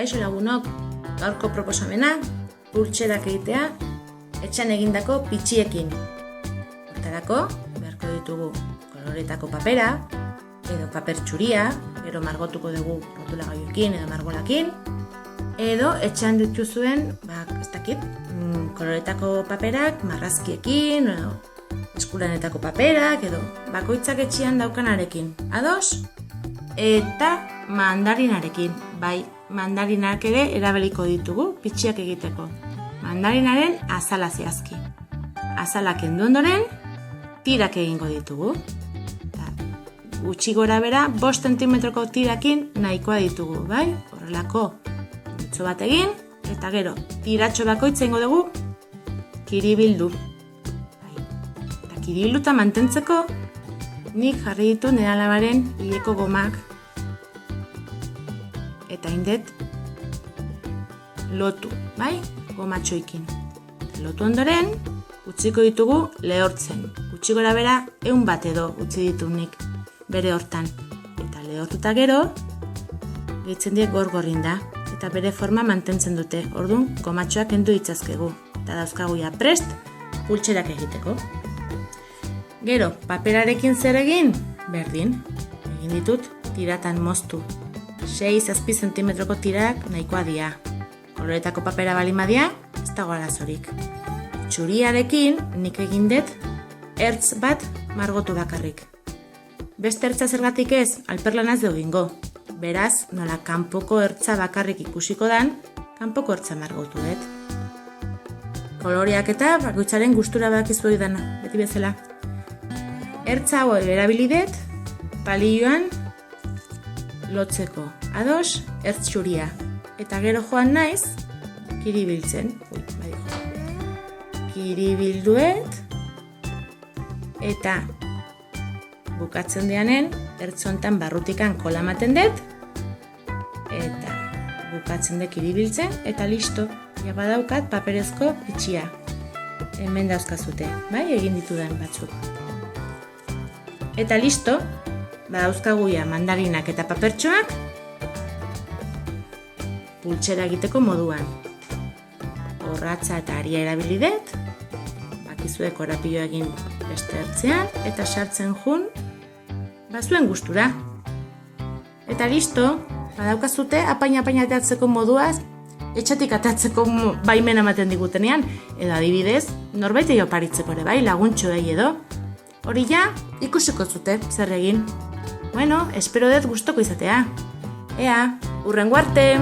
Kaixo lagunok, gaurko proposamena, pultserak egitea, etxean egindako pitxiekin. Hortarako, beharko ditugu koloretako papera, edo paper txuria, gero margotuko dugu rotulagailuekin edo margolakin, edo etxean dituzuen, koloretako paperak, marrazkiekin, edo eskulanetako paperak, edo bakoitzak etxean daukanarekin. Ados? Eta mandarinarekin, bai, mandarinak ere erabiliko ditugu pitxiak egiteko. Mandarinaren azala zehazki. Azalak kendu ondoren, tirak egingo ditugu. Gutxi gora bera, 5 zentimetroko tirakin nahikoa ditugu, bai? Horrelako multzo bat egin, eta gero, tiratxo bakoitza egingo dugu kiribildu. Eta kiribilduta mantentzeko, nik jarri ditu nire alabaren hileko gomak. Eta indet lotu, bai? Gomatxoikin. Lotu ondoren, utziko ditugu lehortzen. Gutxi gora bera, 100 bat edo utzi ditu nik bere hortan. Eta lehortuta gero, gehitzen diek gorgorrin da. Eta bere forma mantentzen dute. Orduan, gomatxoak kendu ditzazkegu. Eta dauzkaguia prest, pultserak egiteko. Gero, paperarekin zer egin? Berdin. Egin ditut, tiratan moztu. 6-7 zentimetroko tirak nahikoa dira. Koloretako papera balin badia, ez dago arazorik. Txuriarekin nik egin dut ertz bat margotu bakarrik. Beste ertza zergatik ez, alperlanaz dugu egingo. Beraz, nola kanpoko ertza bakarrik ikusiko dan, kanpoko ertza margotu dut. Koloreak eta bakoitzaren gustura bakizu dana, beti bezala. Ertza hau erabili dut, palilloan lotzeko. Ados, ertz txuria. Eta gero joan naiz, kiribiltzen. Kiribilduet, eta bukatzen dianen, ertzontan barrutikan kolamaten dut, eta bukatzen dut kiribiltzen, eta listo. Ja badaukat paperezko pitxia. Hemen dauzkazute, bai, egin ditudan batzuk. Eta listo, badauzkaguia mandarinak eta papertxoak, pultsera egiteko moduan. Orratza eta aria erabili dut, bakizue korapilo egin beste ertzean, eta sartzen jun, bazuen gustura. Eta listo, badaukazute apaina atatzeko moduaz, etxatik atatzeko baimen ematen digutenean, edo adibidez, norbait oparitzeko ere bai, laguntxoei edo. Hori ja, ikusiko zute, zer egin. Bueno, espero dut gustoko izatea. Ea, hurrengo arte!